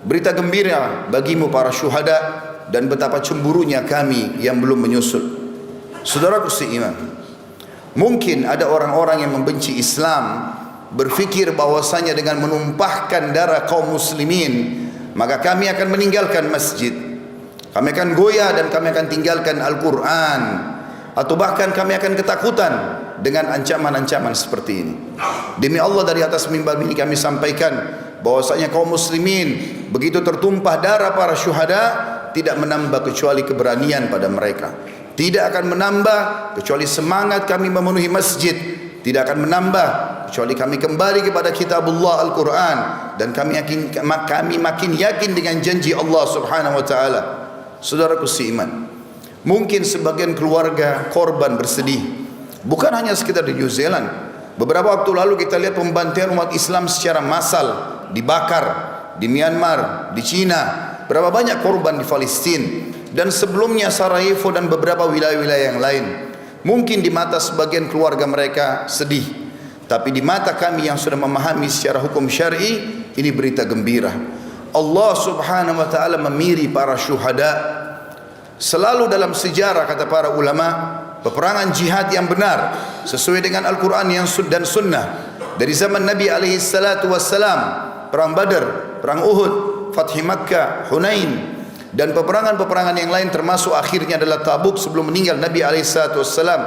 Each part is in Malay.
Berita gembira bagimu para syuhada, dan betapa cemburunya kami yang belum menyusul. Saudaraku seiman, mungkin ada orang-orang yang membenci Islam, berfikir bahwasanya dengan menumpahkan darah kaum muslimin maka kami akan meninggalkan masjid, kami akan goyah dan kami akan tinggalkan Al-Quran, atau bahkan kami akan ketakutan dengan ancaman-ancaman seperti ini. Demi Allah, dari atas mimbar ini kami sampaikan bahwasanya kaum muslimin begitu tertumpah darah para syuhada tidak menambah kecuali keberanian pada mereka, tidak akan menambah kecuali semangat kami memenuhi masjid, tidak akan menambah kecuali kami kembali kepada kitabullah Al-Quran, dan kami makin yakin dengan janji Allah subhanahu wa ta'ala. Saudaraku seiman, mungkin sebagian keluarga korban bersedih, bukan hanya sekitar di New Zealand. Beberapa waktu lalu kita lihat pembantaian umat Islam secara massal, dibakar di Myanmar, di China. Berapa banyak korban di Palestina, dan sebelumnya Sarajevo dan beberapa wilayah-wilayah yang lain. Mungkin di mata sebagian keluarga mereka sedih, tapi di mata kami yang sudah memahami secara hukum syar'i, ini berita gembira. Allah subhanahu wa ta'ala memiri para syuhada. Selalu dalam sejarah, kata para ulama, peperangan jihad yang benar sesuai dengan Al-Quran dan Sunnah, dari zaman Nabi alaihi salatu wassalam, perang Badar, perang Uhud, Fathi Makkah, Hunain, dan peperangan-peperangan yang lain, termasuk akhirnya adalah Tabuk sebelum meninggal Nabi alaihi salatu wassalam.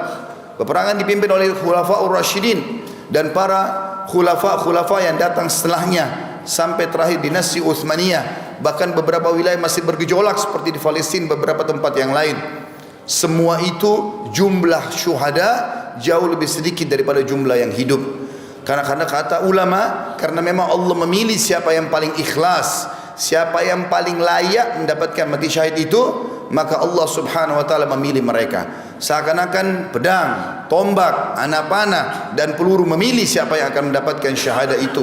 Peperangan dipimpin oleh Khulafaur Rasyidin dan para khulafa yang datang setelahnya, sampai terakhir dinasti Utsmaniyah. Bahkan beberapa wilayah masih bergejolak seperti di Palestina, beberapa tempat yang lain. Semua itu jumlah syuhada jauh lebih sedikit daripada jumlah yang hidup. Karena kata ulama, karena memang Allah memilih siapa yang paling ikhlas, siapa yang paling layak mendapatkan mati syahid itu, maka Allah subhanahu wa ta'ala memilih mereka. Seakan-akan pedang, tombak, anak panah dan peluru memilih siapa yang akan mendapatkan syahadah itu.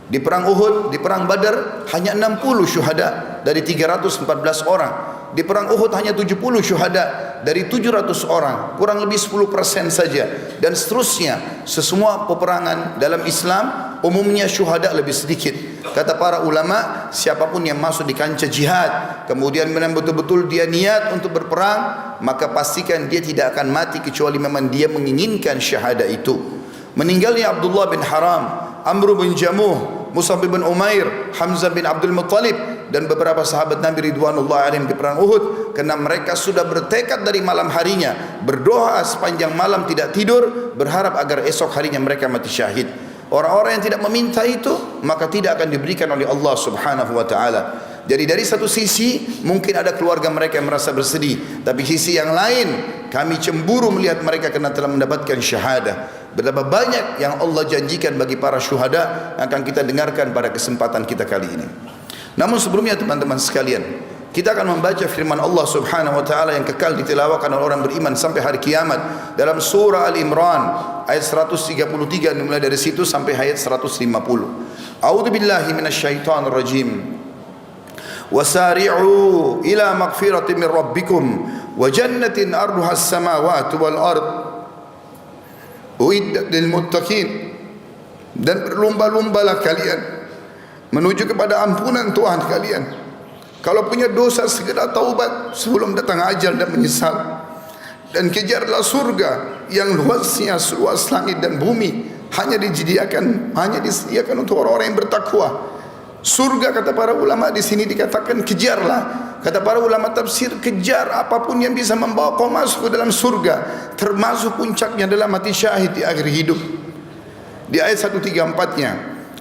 Di perang Uhud, di perang Badar hanya 60 syuhada dari 314 orang. Di perang Uhud hanya 70 syuhada dari 700 orang, kurang lebih 10% saja. Dan seterusnya, sesemua peperangan dalam Islam umumnya syuhada lebih sedikit. Kata para ulama, siapapun yang masuk di kancah jihad, kemudian memang betul-betul dia niat untuk berperang, maka pastikan dia tidak akan mati kecuali memang dia menginginkan syahadah itu. Meninggalnya Abdullah bin Haram, Amr bin Jamuh, Mus'ab bin Umair, Hamzah bin Abdul Muttalib, dan beberapa sahabat Nabi ridwanullah alaihim di perang Uhud, karena mereka sudah bertekad dari malam harinya, berdoa sepanjang malam tidak tidur, berharap agar esok harinya mereka mati syahid. Orang-orang yang tidak meminta itu, maka tidak akan diberikan oleh Allah subhanahu wa ta'ala. Jadi dari satu sisi mungkin ada keluarga mereka yang merasa bersedih, tapi sisi yang lain kami cemburu melihat mereka karena telah mendapatkan syahadah. Betapa banyak yang Allah janjikan bagi para syuhada akan kita dengarkan pada kesempatan kita kali ini. Namun sebelumnya teman-teman sekalian, kita akan membaca firman Allah subhanahu wa ta'ala yang kekal ditilawakan oleh orang beriman sampai hari kiamat dalam surah Al-Imran ayat 133, mulai dari situ sampai ayat 150. A'udzu billahi minasyaitonir rajim. Wasari'u ila maghfiratin min rabbikum wa jannatin arduha as-samawati wal ard uiddat lil muttaqin, dan berlomba-lombalah kalian menuju kepada ampunan Tuhan kalian. Kalau punya dosa segera taubat sebelum datang ajal dan menyesal, dan kejarlah surga yang luasnya seluas langit dan bumi, hanya disediakan untuk orang-orang yang bertakwa. Surga, kata para ulama, di sini dikatakan kejarlah. Kata para ulama tafsir, kejar apapun yang bisa membawa kau masuk ke dalam surga, termasuk puncaknya adalah mati syahid di akhir hidup. Di ayat 134-nya,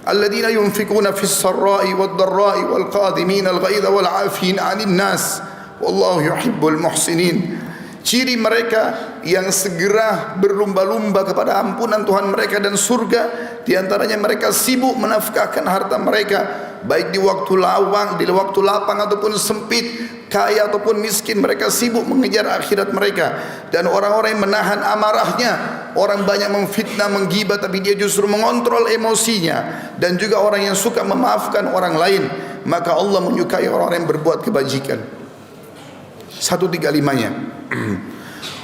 alladzina yunfikuna fis sarra'i wad dharra'i wal qadimina al ghaidha wal 'afina 'anil nas wallahu yuhibbul muhsinin. Ciri mereka yang segera berlumba-lumba kepada ampunan Tuhan mereka dan surga, di antaranya mereka sibuk menafkahkan harta mereka, baik di waktu lapang ataupun sempit, kaya ataupun miskin, mereka sibuk mengejar akhirat mereka. Dan orang-orang yang menahan amarahnya, orang banyak memfitnah, menggibah, tapi dia justru mengontrol emosinya, dan juga orang yang suka memaafkan orang lain, maka Allah menyukai orang-orang yang berbuat kebajikan. 135-nya.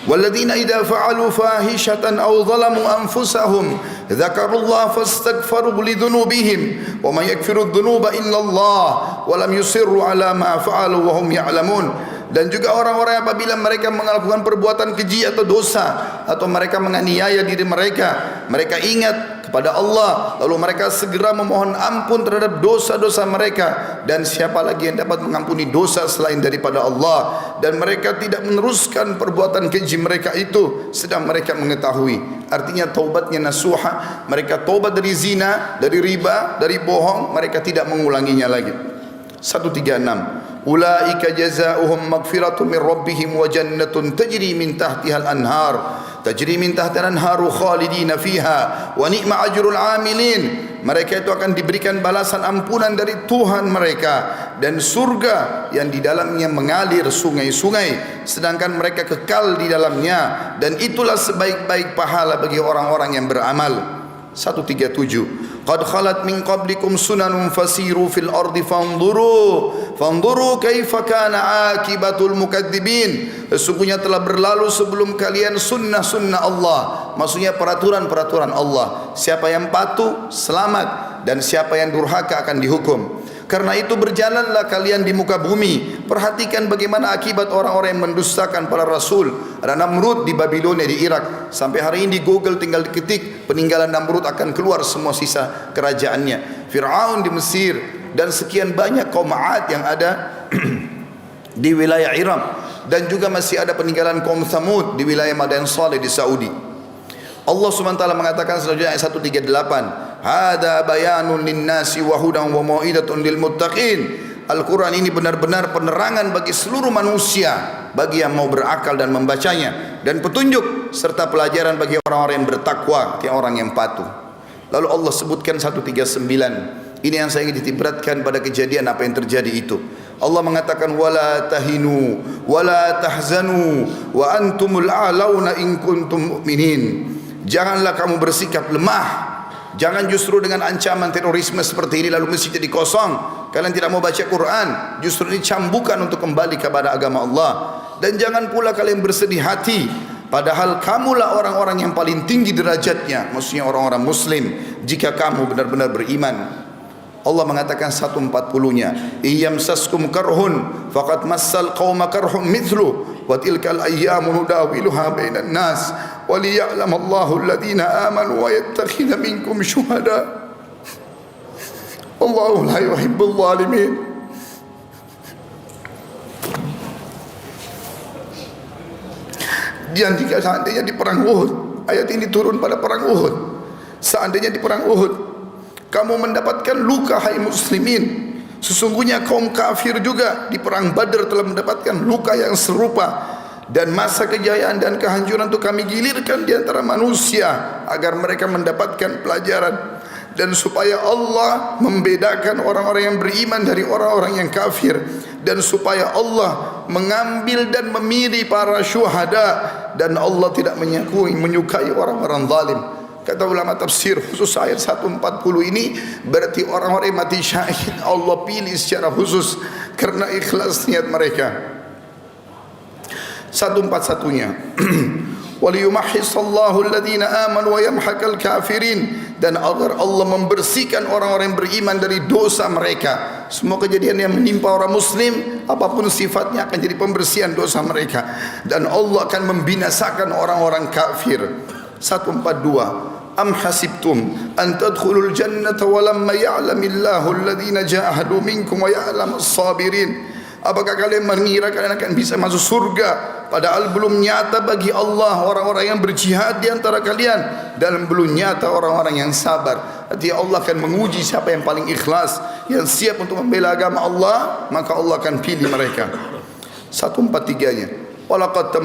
Walladzina idza fa'alu fahishatan aw zalamu anfusahum dzakarullaha fastaghfaru lidzunubihim wa may yaghfiru dzunuba illallah wa lam yusirru ala ma fa'alu wa hum ya'lamun. Dan juga orang-orang apabila mereka melakukan perbuatan keji atau dosa, atau mereka menganiaya diri mereka, mereka ingat kepada Allah, lalu mereka segera memohon ampun terhadap dosa-dosa mereka. Dan siapa lagi yang dapat mengampuni dosa selain daripada Allah? Dan mereka tidak meneruskan perbuatan keji mereka itu sedang mereka mengetahui. Artinya taubatnya nasuha, mereka taubat dari zina, dari riba, dari bohong, mereka tidak mengulanginya lagi. 136. Ulaika jazaohum maghfiratun min rabbihim wa jannatun tajri min tahtiha al-anhar tajri min tahtiha al-anharu khalidina fiha wa ni'ma ajrul amilin. Mereka itu akan diberikan balasan ampunan dari Tuhan mereka dan surga yang di dalamnya mengalir sungai-sungai, sedangkan mereka kekal di dalamnya, dan itulah sebaik-baik pahala bagi orang-orang yang beramal. 137. Qad khalat min qablikum sunanun fasiru fil ardi fanzuru kaifa kana akibatul mukadzibin. Sesungguhnya telah berlalu sebelum kalian sunnah-sunnah Allah, maksudnya peraturan-peraturan Allah. Siapa yang patuh selamat, dan siapa yang durhaka akan dihukum. Karena itu berjalanlah kalian di muka bumi, perhatikan bagaimana akibat orang-orang yang mendustakan para rasul. Ada Namrud di Babilonia, di Irak. Sampai hari ini di Google tinggal diketik peninggalan Namrud, akan keluar semua sisa kerajaannya. Fir'aun di Mesir, dan sekian banyak kaum 'Ad yang ada di wilayah Irak. Dan juga masih ada peninggalan kaum Thamud di wilayah Madain Saleh di Saudi. Allah SWT mengatakan selanjutnya ayat 138, hada bayanun linnasi wa hudan wa mau'idatun lil muttaqin. Al-Quran ini benar-benar penerangan bagi seluruh manusia, bagi yang mau berakal dan membacanya, dan petunjuk serta pelajaran bagi orang-orang yang bertakwa, orang yang patuh. Lalu Allah sebutkan 139. Ini yang saya ingin ditiberatkan pada kejadian apa yang terjadi itu. Allah mengatakan wala tahinu wala tahzanu wa antumul a'launa in kuntum mu'minin. Janganlah kamu bersikap lemah. Jangan justru dengan ancaman terorisme seperti ini lalu masjid jadi kosong, kalian tidak mau baca Quran. Justru ini cambukan untuk kembali kepada agama Allah. Dan jangan pula kalian bersedih hati, padahal kamulah orang-orang yang paling tinggi derajatnya, maksudnya orang-orang muslim, jika kamu benar-benar beriman. Allah mengatakan 140-nya, iyamsaskum karhun faqad massal qauma karhun mithlu wa tilkal ayyamu nudawiluha bainan nas wa liya'lam Allahu alladhina amanu wa yattakhidha minkum syuhada wallahu la yuhibbul zalimin. Dan jika seandainya di perang Uhud, ayat ini turun pada perang Uhud, seandainya di perang Uhud kamu mendapatkan luka hai muslimin, sesungguhnya kaum kafir juga di perang Badar telah mendapatkan luka yang serupa. Dan masa kejayaan dan kehancuran itu kami gilirkan di antara manusia agar mereka mendapatkan pelajaran, dan supaya Allah membedakan orang-orang yang beriman dari orang-orang yang kafir, dan supaya Allah mengambil dan memilih para syuhada, dan Allah tidak menyukai orang-orang zalim. Kata ulama tafsir, khusus ayat 140 ini berarti orang-orang yang mati syahid Allah pilih secara khusus karena ikhlas niat mereka. 141-nya waliyumahhisallahu alladhina amanu wa yamhaqal kafirin, dan agar Allah membersihkan orang-orang yang beriman dari dosa mereka. Semua kejadian yang menimpa orang muslim apapun sifatnya akan jadi pembersihan dosa mereka, dan Allah akan membinasakan orang-orang kafir. 142 am hasibtum an tadkhulul jannata wa lamma ya'lamillahu alladhina jahadu minkum wa ya'lamus sabirin. Apakah kalian mengira kalian akan bisa masuk surga padahal belum nyata bagi Allah orang-orang yang berjihad di antara kalian, dan belum nyata orang-orang yang sabar. Artinya Allah akan menguji siapa yang paling ikhlas, yang siap untuk membela agama Allah, maka Allah akan pilih mereka. 143-nya walaqad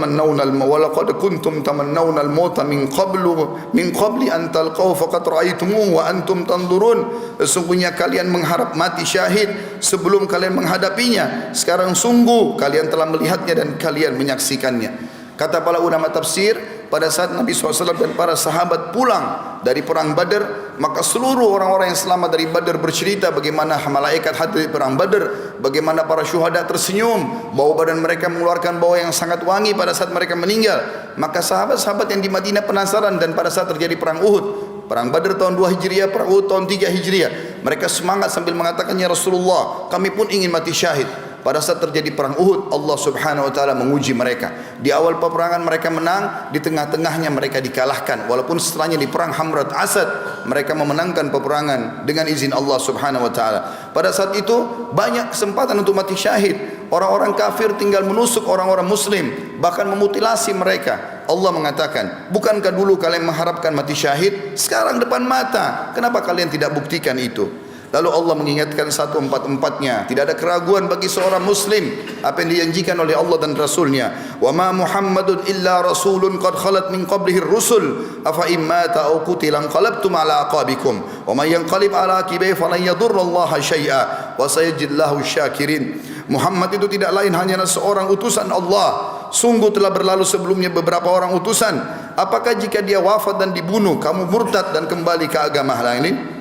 kuntum tamannawna al-mauta min qabli an talqaw faqad ra'aytumuhu wa antum tanzurun. Sesungguhnya kalian mengharap mati syahid sebelum kalian menghadapinya. Sekarang sungguh kalian telah melihatnya dan kalian menyaksikannya. Kata para ulama tafsir, pada saat Nabi SAW dan para sahabat pulang dari perang Badar, Maka seluruh orang-orang yang selamat dari Badar bercerita bagaimana malaikat hadir di perang Badar, bagaimana para syuhada tersenyum, bau badan mereka mengeluarkan bau yang sangat wangi pada saat mereka meninggal. Maka sahabat-sahabat yang di Madinah penasaran, dan pada saat terjadi perang Uhud, perang Badar tahun 2 Hijriah, perang Uhud tahun 3 Hijriah, mereka semangat sambil mengatakan, ya Rasulullah, kami pun ingin mati syahid. Pada saat terjadi perang Uhud, Allah Subhanahu wa taala menguji mereka. Di awal peperangan mereka menang, di tengah-tengahnya mereka dikalahkan. Walaupun setelahnya di perang Hamrat Asad mereka memenangkan peperangan dengan izin Allah Subhanahu wa taala. Pada saat itu banyak kesempatan untuk mati syahid. Orang-orang kafir tinggal menusuk orang-orang muslim, bahkan memutilasi mereka. Allah mengatakan, bukankah dulu kalian mengharapkan mati syahid? Sekarang depan mata, kenapa kalian tidak buktikan itu? Lalu Allah mengingatkan 144-nya, tidak ada keraguan bagi seorang muslim apa yang dijanjikan oleh Allah dan Rasulnya. Wa ma Muhammadun illa rasulun qad khalat min qablihi ar-rusul afa in mata aw qutila qalabtum ala aqabikum wa man yanqalib ala aqibihi falan yadurrallaha syai'a wa sayajidullahu syakirin. Muhammad itu tidak lain hanyalah seorang utusan Allah. Sungguh telah berlalu sebelumnya beberapa orang utusan. Apakah jika dia wafat dan dibunuh, kamu murtad dan kembali ke agama lain?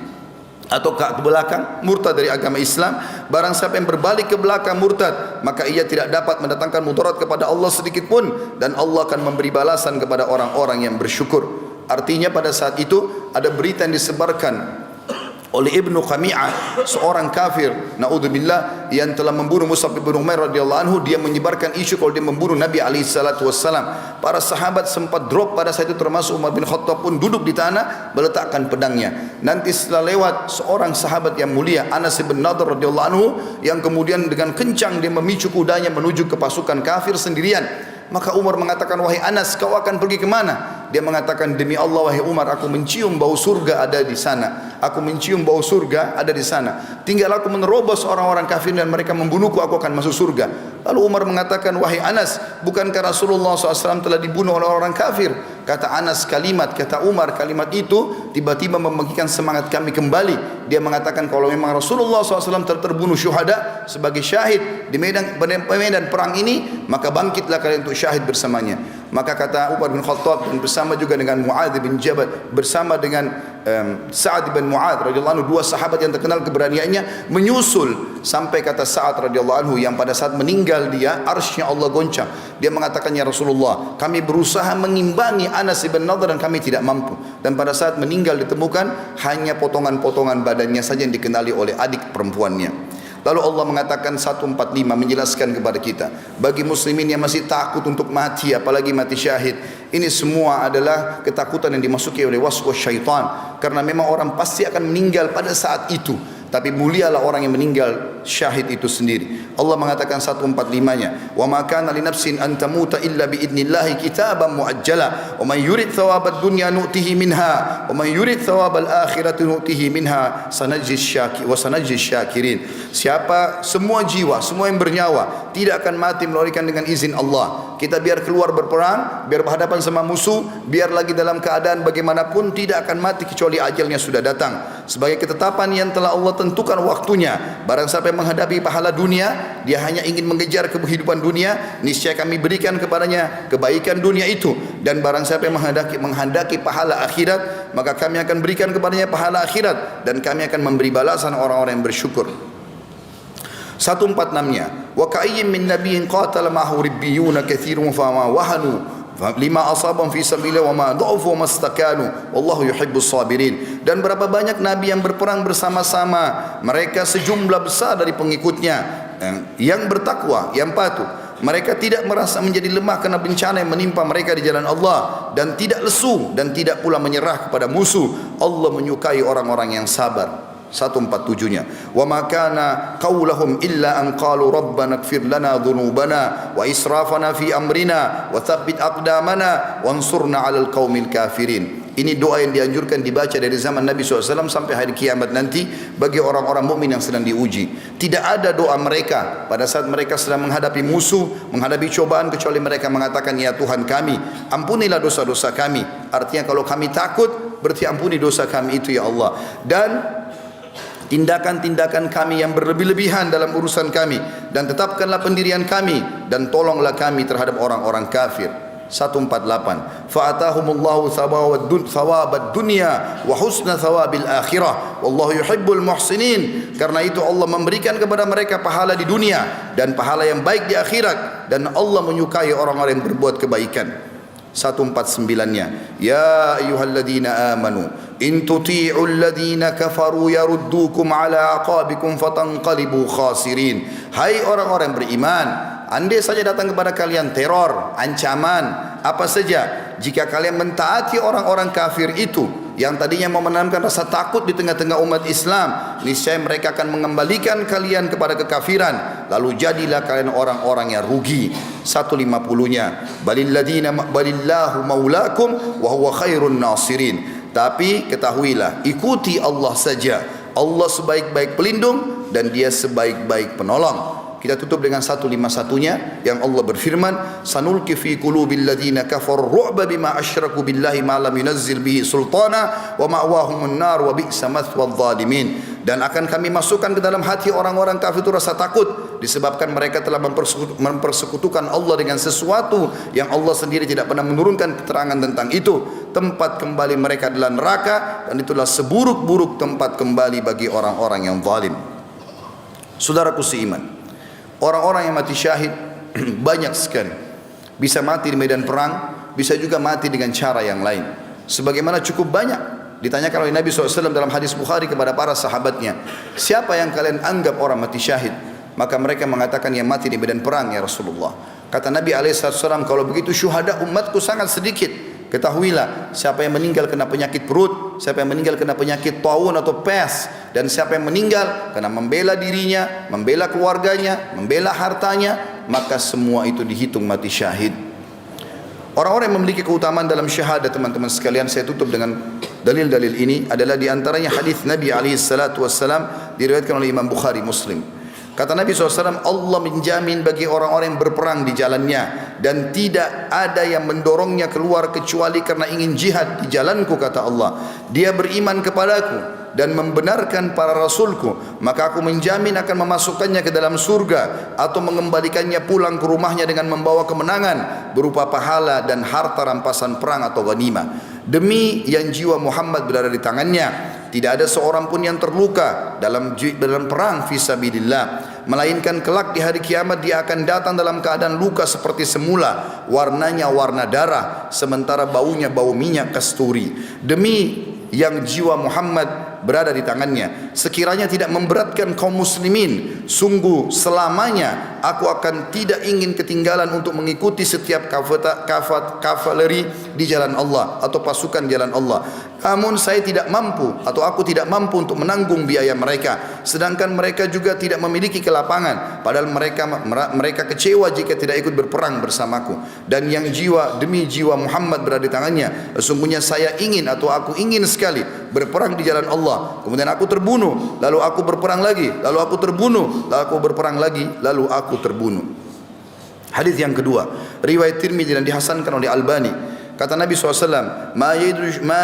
Atau ke belakang, murtad dari agama Islam? Barang siapa yang berbalik ke belakang murtad, maka ia tidak dapat mendatangkan mudarat kepada Allah sedikit pun, dan Allah akan memberi balasan kepada orang-orang yang bersyukur. Artinya pada saat itu ada berita yang disebarkan oleh Ibnu Qami'ah, seorang kafir, naudzubillah, yang telah membunuh Mus'ab bin Umair radhiyallahu anhu. Dia menyebarkan isu kalau dia membunuh Nabi alaihi salatu wassalam. Para sahabat sempat drop pada saat itu, termasuk Umar bin Khattab pun duduk di tanah meletakkan pedangnya. Nanti setelah lewat seorang sahabat yang mulia, Anas bin Nadhr radhiyallahu anhu, yang kemudian dengan kencang dia memicu kudanya menuju ke pasukan kafir sendirian. Maka Umar mengatakan, wahai Anas, kau akan pergi kemana? Dia mengatakan, demi Allah wahai Umar, aku mencium bau surga ada di sana. Aku mencium bau surga ada di sana. Tinggal aku menerobos orang-orang kafir dan mereka membunuhku, aku akan masuk surga. Lalu Umar mengatakan, wahai Anas, bukankah Rasulullah SAW telah dibunuh oleh orang kafir? Kata Anas, kata Umar, kalimat itu tiba-tiba membangkitkan semangat kami kembali. Dia mengatakan, kalau memang Rasulullah SAW terbunuh syuhada sebagai syahid di medan perang ini, maka bangkitlah kalian untuk syahid bersamanya. Maka kata Umar bin Khattab, dan bersama juga dengan Mu'adz bin Jabal, bersama dengan Sa'ad bin Mu'adz radhiyallahu anhu, dua sahabat yang terkenal keberaniannya, menyusul sampai kata Sa'ad radhiyallahu anhu, yang pada saat meninggal dia arsy-Nya Allah goncang. Dia mengatakan, ya Rasulullah, kami berusaha mengimbangi Anas bin Nadhr dan kami tidak mampu. Dan pada saat meninggal ditemukan hanya potongan-potongan badannya saja yang dikenali oleh adik perempuannya. Lalu Allah mengatakan 145 menjelaskan kepada kita, bagi muslimin yang masih takut untuk mati, apalagi mati syahid, ini semua adalah ketakutan yang dimasuki oleh waswas syaitan, karena memang orang pasti akan meninggal pada saat itu. Tapi mulialah orang yang meninggal syahid itu sendiri. Allah mengatakan 145-nya, wa ma kana li nafsin an tamuta illa bi idnillahi kitaban muajjala wa man yurid thawabad dunya nu'tihi minha wa man yurid thawabal akhirati nu'tihi minha sanajzi syakirin. Siapa, semua jiwa, semua yang bernyawa tidak akan mati melainkan dengan izin Allah. Kita biar keluar berperang, biar berhadapan sama musuh, biar lagi dalam keadaan bagaimanapun tidak akan mati kecuali ajalnya sudah datang. Sebagai ketetapan yang telah Allah tentukan waktunya. Barang siapa yang menghadapi pahala dunia, dia hanya ingin mengejar kehidupan dunia, niscaya kami berikan kepadanya kebaikan dunia itu. Dan barang siapa yang menghendaki pahala akhirat, maka kami akan berikan kepadanya pahala akhirat, dan kami akan memberi balasan orang-orang yang bersyukur. 146-nya, wa ka'ayyin min nabiyyin qatala ma'ahu ribbiyuna katsirun fama wahanu lima asabahum fi sabilillah wa ma dha'ufu wa mastakanu wallahu yuhibbus sabirin. Dan berapa banyak nabi yang berperang bersama-sama, mereka sejumlah besar dari pengikutnya yang bertakwa, yang patuh. Mereka tidak merasa menjadi lemah karena bencana yang menimpa mereka di jalan Allah, dan tidak lesu dan tidak pula menyerah kepada musuh. Allah menyukai orang-orang yang sabar. 147-nya, wa ma kana qaulahum illa an qalu rabbana ighfir lana dhunubana wa israfana fi amrina wa tsabbit aqdamana wansurna 'alal qaumil kafirin. Ini doa yang dianjurkan dibaca dari zaman Nabi SAW sampai hari kiamat nanti bagi orang-orang mukmin yang sedang diuji. Tidak ada doa mereka pada saat mereka sedang menghadapi musuh, menghadapi cobaan, kecuali mereka mengatakan, ya Tuhan kami, ampunilah dosa-dosa kami. Artinya kalau kami takut, berarti ampuni dosa kami itu ya Allah. Dan tindakan-tindakan kami yang berlebih-lebihan dalam urusan kami, dan tetapkanlah pendirian kami, dan tolonglah kami terhadap orang-orang kafir. 148. Fa'atahumullahu thawabad dunya wa husna thawabil akhirah wallahu yuhibbul muhsinin. Karena itu Allah memberikan kepada mereka pahala di dunia dan pahala yang baik di akhirat, dan Allah menyukai orang-orang yang berbuat kebaikan. 149-nya, ya ayyuhalladzina amanu in tuti'ul ladzina kafaru yaruddukum ala aqabikum fatanqalibu khasirin. Hai orang-orang beriman, andai saja datang kepada kalian teror, ancaman, apa saja, jika kalian mentaati orang-orang kafir itu yang tadinya mau menanamkan rasa takut di tengah-tengah umat Islam, niscaya mereka akan mengembalikan kalian kepada kekafiran, lalu jadilah kalian orang-orang yang rugi. 150-nya, balillahu maulakum wa huwa khairun nasirin. Tapi ketahuilah, ikuti Allah saja, Allah sebaik-baik pelindung dan dia sebaik-baik penolong. Kita tutup dengan 151-nya yang Allah berfirman, sanulki fi qulubil ladzina kafaru ru'ba bima asyraku billahi ma lam yunazzil bihi sultana wa ma'wahumun nar wa bi'sa mathwadh dhalimin. Dan akan kami masukkan ke dalam hati orang-orang kafir itu rasa takut disebabkan mereka telah mempersekutukan Allah dengan sesuatu yang Allah sendiri tidak pernah menurunkan keterangan tentang itu. Tempat kembali mereka adalah neraka, dan itulah seburuk-buruk tempat kembali bagi orang-orang yang zalim. Saudaraku seiman, orang-orang yang mati syahid banyak sekali. Bisa mati di medan perang, bisa juga mati dengan cara yang lain. Sebagaimana cukup banyak ditanyakan oleh Nabi SAW dalam hadis Bukhari kepada para sahabatnya, siapa yang kalian anggap orang mati syahid? Maka mereka mengatakan yang mati di medan perang ya Rasulullah. Kata Nabi SAW, kalau begitu syuhada umatku sangat sedikit. Ketahuilah, siapa yang meninggal kena penyakit perut, siapa yang meninggal kena penyakit taun atau pes, dan siapa yang meninggal karena membela dirinya, membela keluarganya, membela hartanya, maka semua itu dihitung mati syahid. Orang-orang yang memiliki keutamaan dalam syahadat, teman-teman sekalian, saya tutup dengan dalil-dalil ini adalah diantaranya hadis Nabi SAW diriwayatkan oleh Imam Bukhari Muslim. Kata Nabi SAW, Allah menjamin bagi orang-orang yang berperang di jalannya, dan tidak ada yang mendorongnya keluar kecuali karena ingin jihad di jalanku, kata Allah. Dia beriman kepadaku dan membenarkan para rasulku, maka aku menjamin akan memasukkannya ke dalam surga atau mengembalikannya pulang ke rumahnya dengan membawa kemenangan berupa pahala dan harta rampasan perang atau ghanimah. Demi yang jiwa Muhammad berada di tangannya, tidak ada seorang pun yang terluka dalam perang fisabilillah, melainkan kelak di hari kiamat dia akan datang dalam keadaan luka seperti semula, warnanya warna darah, sementara baunya bau minyak kasturi. Demi yang jiwa Muhammad berada di tangannya, sekiranya tidak memberatkan kaum muslimin, sungguh selamanya aku akan tidak ingin ketinggalan untuk mengikuti setiap kavaleri di jalan Allah atau pasukan jalan Allah. Namun saya tidak mampu, atau aku tidak mampu untuk menanggung biaya mereka, sedangkan mereka juga tidak memiliki kelapangan, padahal mereka kecewa jika tidak ikut berperang bersamaku. Dan yang demi jiwa Muhammad berada di tangannya, sesungguhnya saya ingin, atau aku ingin sekali berperang di jalan Allah, kemudian aku terbunuh, lalu aku berperang lagi, lalu aku terbunuh, lalu aku berperang lagi, lalu aku terbunuh. Hadis yang kedua, riwayat Tirmidzi dan dihasankan oleh Albani. Kata Nabi SAW, ma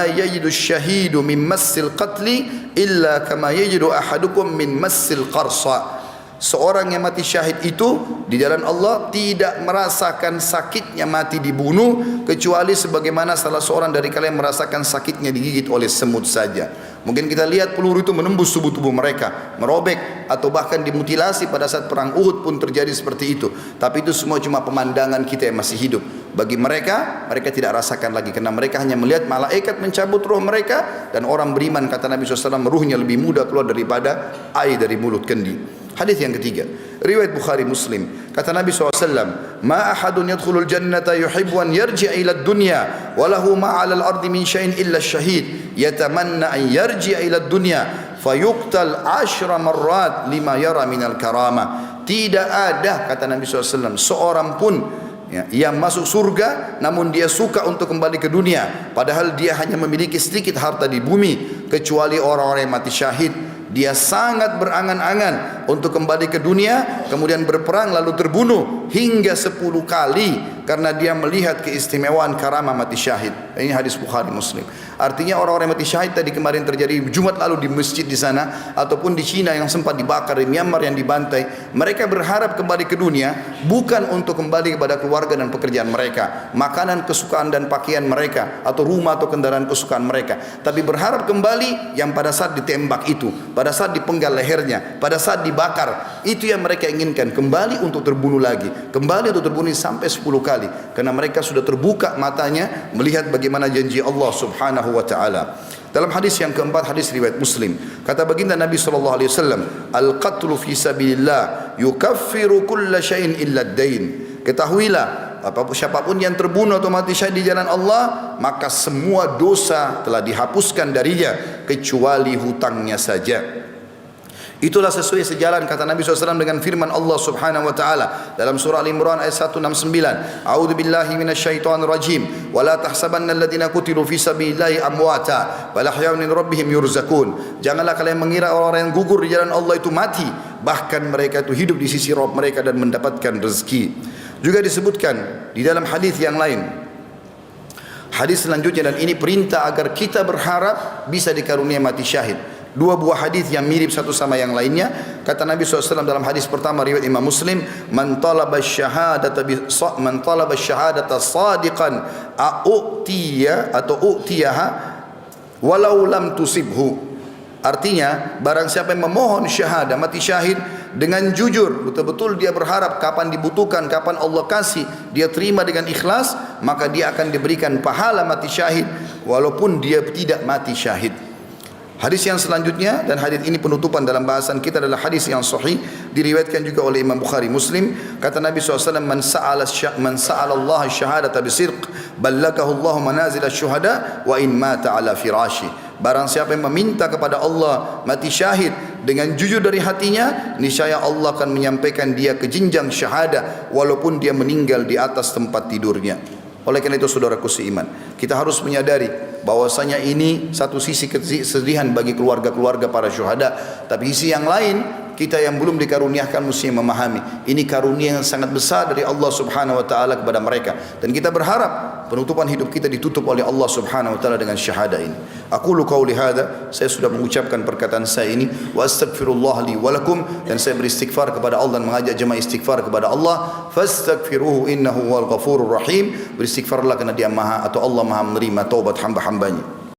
yajidu syahidu min massil qatli illa kama yajidu ahadukum min massil qarsa. Seorang yang mati syahid itu di jalan Allah tidak merasakan sakitnya mati dibunuh, kecuali sebagaimana salah seorang dari kalian merasakan sakitnya digigit oleh semut saja. Mungkin kita lihat peluru itu menembus tubuh mereka, merobek, atau bahkan dimutilasi. Pada saat perang Uhud pun terjadi seperti itu. Tapi itu semua cuma pemandangan kita yang masih hidup. Bagi mereka tidak rasakan lagi, karena mereka hanya melihat malaikat mencabut ruh mereka, dan orang beriman, kata Nabi SAW, ruhnya lebih mudah keluar daripada air dari mulut kendi. Hadis yang ketiga, riwayat Bukhari Muslim. Kata Nabi SAW, ma ahadun yadkhulul jannata yuhibbu an yarji'a ila dunya wa lahu ma 'ala al-ardi min syai'in illa syahid yatamanna an yarji'a ila dunya fayuqtal 10 marrat lima yara minal karamah. Tidak ada, kata Nabi SAW, seorang pun yang masuk surga namun dia suka untuk kembali ke dunia, padahal dia hanya memiliki sedikit harta di bumi, kecuali orang-orang yang mati syahid. Dia sangat berangan-angan untuk kembali ke dunia, kemudian berperang lalu terbunuh hingga 10 kali. karena dia melihat keistimewaan karamah mati syahid. Ini hadis Bukhari Muslim. Artinya orang-orang mati syahid tadi kemarin terjadi Jumat lalu di masjid di sana, ataupun di Cina yang sempat dibakar, di Myanmar yang dibantai, mereka berharap kembali ke dunia bukan untuk kembali kepada keluarga dan pekerjaan mereka, makanan kesukaan dan pakaian mereka, atau rumah atau kendaraan kesukaan mereka, tapi berharap kembali yang pada saat ditembak itu, pada saat dipenggal lehernya, pada saat dibakar, itu yang mereka inginkan, kembali untuk terbunuh lagi, kembali untuk terbunuh sampai 10 kali, karena mereka sudah terbuka matanya melihat bagaimana janji Allah Subhanahu wa ta'ala. Dalam hadis yang keempat, hadis riwayat Muslim, kata baginda Nabi SAW, al-qatlu fi sabilillah yukaffiru kulla syai'in illa ad-dain. Ketahuilah, siapapun yang terbunuh atau mati syahid di jalan Allah, maka semua dosa telah dihapuskan darinya kecuali hutangnya saja. Itulah sesuai sejalan kata Nabi SAW dengan firman Allah Subhanahu wa ta'ala dalam surah Al-Imran ayat 169. A'udzu billahi minasyaitonir rajim. Wa la tahsabanna alladziina qutilu fi sabilillahi amwata bal ahya'un 'inda rabbihim yurzaqun. Janganlah kalian mengira orang-orang yang gugur di jalan Allah itu mati, bahkan mereka itu hidup di sisi Rabb mereka dan mendapatkan rezeki. Juga disebutkan di dalam hadis yang lain, hadis selanjutnya, dan ini perintah agar kita berharap bisa dikaruniai mati syahid. Dua buah hadis yang mirip satu sama yang lainnya. Kata Nabi SAW dalam hadis pertama riwayat Imam Muslim, man talaba syahadata sadiqan a'utiya atau u'tiyaha walau lam tusibhu. Artinya, barang siapa yang memohon syahadah, mati syahid dengan jujur, betul-betul dia berharap kapan dibutuhkan, kapan Allah kasih, dia terima dengan ikhlas, maka dia akan diberikan pahala mati syahid walaupun dia tidak mati syahid. Hadis yang selanjutnya, dan hadis ini penutupan dalam bahasan kita, adalah hadis yang sahih, diriwayatkan juga oleh Imam Bukhari Muslim. Kata Nabi SAW, man sa'ala Allah syahadata bisidq ballakahu Allah manazil syuhada wa in mata ala firashi. Barang siapa yang meminta kepada Allah mati syahid dengan jujur dari hatinya, niscaya Allah akan menyampaikan dia ke jenjang syahadah walaupun dia meninggal di atas tempat tidurnya. Oleh karena itu saudaraku seiman, kita harus menyadari bahwasanya ini satu sisi kesedihan bagi keluarga-keluarga para syuhada, tapi sisi yang lain kita yang belum dikaruniakan mesti memahami ini karunia yang sangat besar dari Allah Subhanahu wa taala kepada mereka, dan kita berharap penutupan hidup kita ditutup oleh Allah Subhanahu wa taala dengan syahadah ini. Aqulu qauli hadza, saya sudah mengucapkan perkataan saya ini, wa astaghfirullah li wa lakum, dan saya beristighfar kepada Allah dan mengajak jemaah istighfar kepada Allah. Fastaghfiruhu innahu wal ghafurur rahim. Beristighfarlah karena dia Maha atau Allah Maha menerima taubat hamba-hambanya.